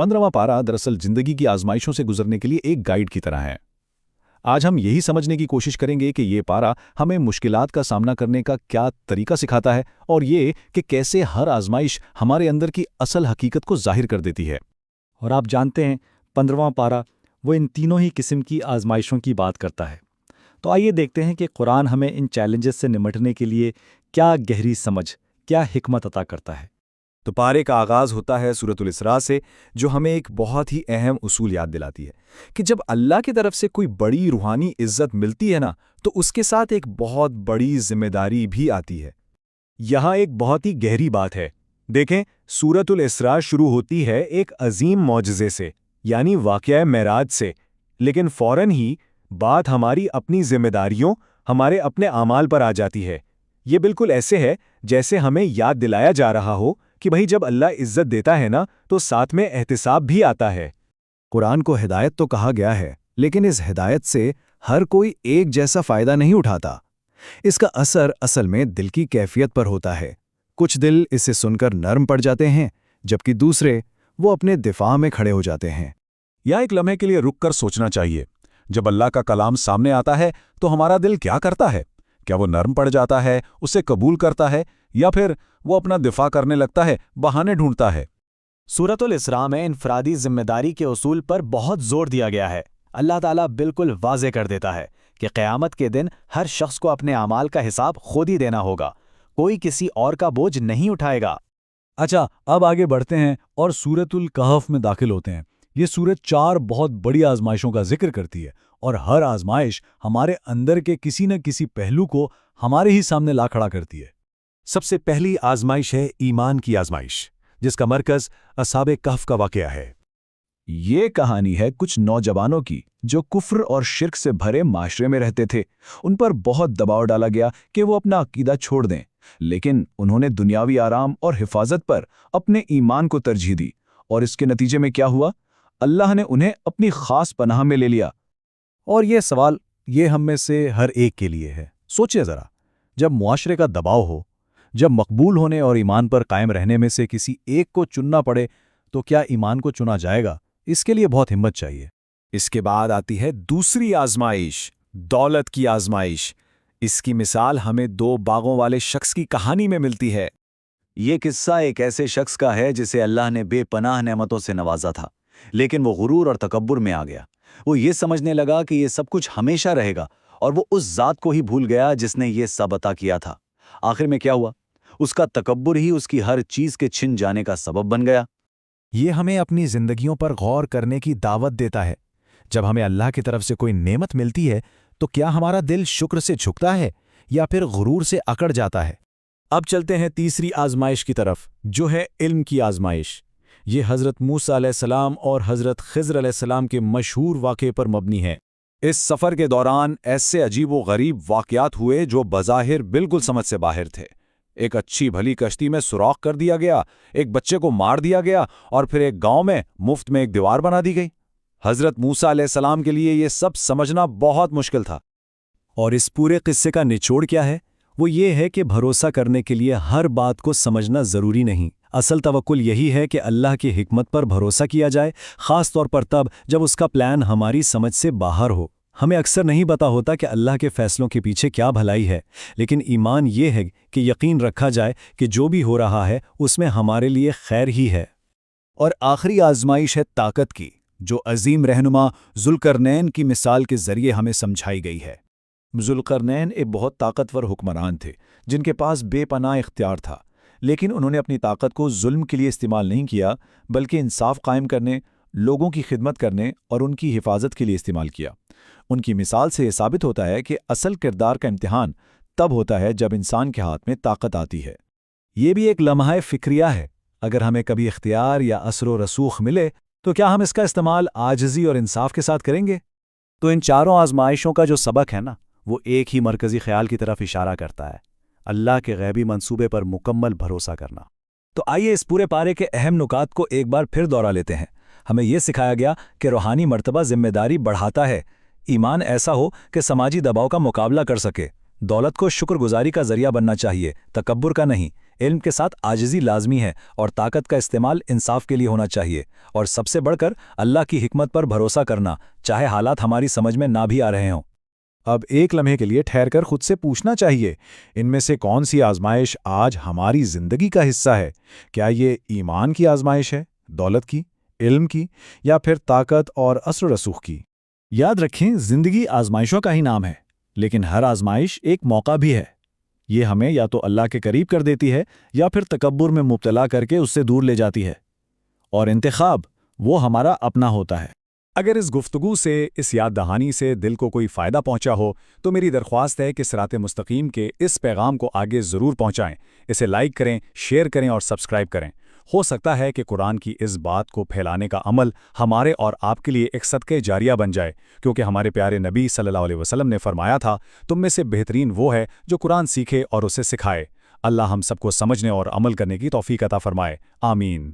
15वां पारा दरअसल जिंदगी की आजमाइशों से गुजरने के लिए एक गाइड की तरह है। आज हम यही समझने की कोशिश करेंगे कि ये पारा हमें मुश्किलात का सामना करने का क्या तरीका सिखाता है और ये कि कैसे हर आजमाइश हमारे अंदर की असल हकीकत को जाहिर कर देती है। और आप जानते हैं 15वां पारा वो इन तीनों ही किस्म की आजमाइशों की बात करता है। तो आइए देखते हैं कि कुरान हमें इन चैलेंजेस से निपटने के लिए क्या गहरी समझ, क्या हिकमत अता करता है। तो पारे का आगाज़ होता है सूरतुल इसरा से, जो हमें एक बहुत ही अहम उसूल याद दिलाती है कि जब अल्लाह की तरफ से कोई बड़ी रूहानी इज्जत मिलती है ना, तो उसके साथ एक बहुत बड़ी जिम्मेदारी भी आती है। यहाँ एक बहुत ही गहरी बात है। देखें, सूरतुल इसरा शुरू होती है एक अजीम मौजज़े से, यानी वाक़या मेराज से, लेकिन फ़ौरन ही बात हमारी अपनी जिम्मेदारियों, हमारे अपने आमाल पर आ जाती है। ये बिल्कुल ऐसे है जैसे हमें याद दिलाया जा रहा हो कि भाई जब अल्लाह इज्जत देता है ना, तो साथ में एहतिसाब भी आता है। कुरान को हिदायत तो कहा गया है, लेकिन इस हिदायत से हर कोई एक जैसा फ़ायदा नहीं उठाता। इसका असर असल में दिल की कैफियत पर होता है। कुछ दिल इसे सुनकर नरम पड़ जाते हैं, जबकि दूसरे वो अपने दिफा में खड़े हो जाते हैं। या एक लम्हे के लिए रुक कर सोचना चाहिए, जब अल्लाह का कलाम सामने आता है तो हमारा दिल क्या करता है? क्या वो नरम पड़ जाता है, उसे कबूल करता है, या फिर वो अपना दिफा करने लगता है, बहाने ढूंढता है? सूरतुल इसरा में इनफरादी जिम्मेदारी के उसूल पर बहुत जोर दिया गया है। अल्लाह ताला बिल्कुल वाज़े कर देता है कि क़यामत के दिन हर शख्स को अपने अमाल का हिसाब खुद ही देना होगा, कोई किसी और का बोझ नहीं उठाएगा। अच्छा, अब आगे बढ़ते हैं और सूरतुल कहफ में दाखिल होते हैं। ये सूरत 4 बहुत बड़ी आजमाइशों का जिक्र करती है और हर आजमाइश हमारे अंदर के किसी न किसी पहलू को हमारे ही सामने ला खड़ा करती है। सबसे पहली आजमाइश है ईमान की आजमाइश, जिसका मरकज़ असहाबे कहफ का वाक़या है। ये कहानी है कुछ नौजवानों की जो कुफ्र और शिर्क से भरे माशरे में रहते थे। उन पर बहुत दबाव डाला गया कि वो अपना अकीदा छोड़ दें, लेकिन उन्होंने दुनियावी आराम और हिफाजत पर अपने ईमान को तरजीह दी, और इसके नतीजे में क्या हुआ? अल्लाह ने उन्हें अपनी ख़ास पनाह में ले लिया। और ये सवाल ये हम में से हर एक के लिए है। सोचिए ज़रा, जब मुआशरे का दबाव हो, जब मकबूल होने और ईमान पर कायम रहने में से किसी एक को चुनना पड़े, तो क्या ईमान को चुना जाएगा? इसके लिए बहुत हिम्मत चाहिए। इसके बाद आती है दूसरी आजमाइश, दौलत की आजमाइश। इसकी मिसाल हमें 2 बागों वाले शख्स की कहानी में मिलती है। ये किस्सा एक ऐसे शख्स का है जिसे अल्लाह ने बेपनाह नेमतों से नवाजा था, लेकिन वो गुरूर और तकब्बुर में आ गया। वो ये समझने लगा कि ये सब कुछ हमेशा रहेगा, और वो उस ज़ात को ही भूल गया जिसने ये सब अता किया था। आखिर में क्या हुआ? उसका तकब्बुर ही उसकी हर चीज़ के छिन जाने का सबब बन गया। ये हमें अपनी जिंदगियों पर गौर करने की दावत देता है। जब हमें अल्लाह की तरफ से कोई नेमत मिलती है, तो क्या हमारा दिल शुक्र से झुकता है या फिर गुरूर से अकड़ जाता है? अब चलते हैं तीसरी आजमाइश की तरफ, जो है इल्म की आजमाइश। ये हज़रत मूसा अलैहिस्सलाम और हज़रत खिज़र अलैहिस्सलाम के मशहूर वाक़े पर मबनी है। इस सफ़र के दौरान ऐसे अजीब व गरीब वाक़यात हुए जो बज़ाहिर बिल्कुल समझ से बाहर थे। एक अच्छी भली कश्ती में सुराख कर दिया गया, एक बच्चे को मार दिया गया, और फिर एक गांव में मुफ्त में एक दीवार बना दी गई। हज़रत मूसा अलैहिस्सलाम के लिए ये सब समझना बहुत मुश्किल था। और इस पूरे किस्से का निचोड़ क्या है? वो ये है कि भरोसा करने के लिए हर बात को समझना ज़रूरी नहीं। असल तवक्कुल यही है कि अल्लाह की हिकमत पर भरोसा किया जाए, ख़ास तौर पर तब जब उसका प्लान हमारी समझ से बाहर हो। हमें अक्सर नहीं पता होता कि अल्लाह के फ़ैसलों के पीछे क्या भलाई है, लेकिन ईमान ये है कि यकीन रखा जाए कि जो भी हो रहा है उसमें हमारे लिए खैर ही है। और आखिरी आजमाइश है ताकत की, जो अजीम रहनुमा ज़ुल्करनैन की मिसाल के ज़रिए हमें समझाई गई है। ज़ुल्करनैन एक बहुत ताकतवर हुक्मरान थे, जिनके पास बेपनाह इख्तियार था, लेकिन उन्होंने अपनी ताकत को जुल्म के लिए इस्तेमाल नहीं किया, बल्कि इंसाफ कायम करने, लोगों की खिदमत करने और उनकी हिफाजत के लिए इस्तेमाल किया। उनकी मिसाल से यह साबित होता है कि असल किरदार का इम्तिहान तब होता है जब इंसान के हाथ में ताकत आती है। ये भी एक लम्हा फ़िक्रिया है। अगर हमें कभी इख्तियार या असर रसूख मिले, तो क्या हम इसका इस्तेमाल आजिज़ी और इंसाफ के साथ करेंगे? तो इन चारों आजमाइशों का जो सबक है ना, वो एक ही मरकज़ी ख्याल की तरफ इशारा करता है, अल्लाह के गैबी मंसूबे पर मुकम्मल भरोसा करना। तो आइए इस पूरे पारे के अहम नुकात को एक बार फिर दोहरा लेते हैं। हमें यह सिखाया गया कि रूहानी मर्तबा जिम्मेदारी बढ़ाता है। ईमान ऐसा हो कि समाजी दबाव का मुकाबला कर सके। दौलत को शुक्रगुजारी का जरिया बनना चाहिए, तकब्बुर का नहीं। علم کے ساتھ عاجزی لازمی ہے اور طاقت کا استعمال انصاف کے لیے ہونا چاہیے، اور سب سے بڑھ کر اللہ کی حکمت پر بھروسہ کرنا، چاہے حالات ہماری سمجھ میں نہ بھی آ رہے ہوں۔ اب ایک لمحے کے لیے ٹھہر کر خود سے پوچھنا چاہیے، ان میں سے کون سی آزمائش آج ہماری زندگی کا حصہ ہے؟ کیا یہ ایمان کی آزمائش ہے، دولت کی، علم کی، یا پھر طاقت اور اثر و رسوخ کی؟ یاد رکھیں، زندگی آزمائشوں کا ہی نام ہے، لیکن ہر آزمائش ایک موقع بھی ہے۔ یہ ہمیں یا تو اللہ کے قریب کر دیتی ہے یا پھر تکبر میں مبتلا کر کے اس سے دور لے جاتی ہے، اور انتخاب وہ ہمارا اپنا ہوتا ہے۔ اگر اس گفتگو سے، اس یاد دہانی سے دل کو کوئی فائدہ پہنچا ہو تو میری درخواست ہے کہ صراط مستقیم کے اس پیغام کو آگے ضرور پہنچائیں، اسے لائک کریں، شیئر کریں اور سبسکرائب کریں۔ ہو سکتا ہے کہ قرآن کی اس بات کو پھیلانے کا عمل ہمارے اور آپ کے لیے ایک صدقہ جاریہ بن جائے، کیونکہ ہمارے پیارے نبی صلی اللہ علیہ وسلم نے فرمایا تھا، تم میں سے بہترین وہ ہے جو قرآن سیکھے اور اسے سکھائے۔ اللہ ہم سب کو سمجھنے اور عمل کرنے کی توفیق عطا فرمائے، آمین۔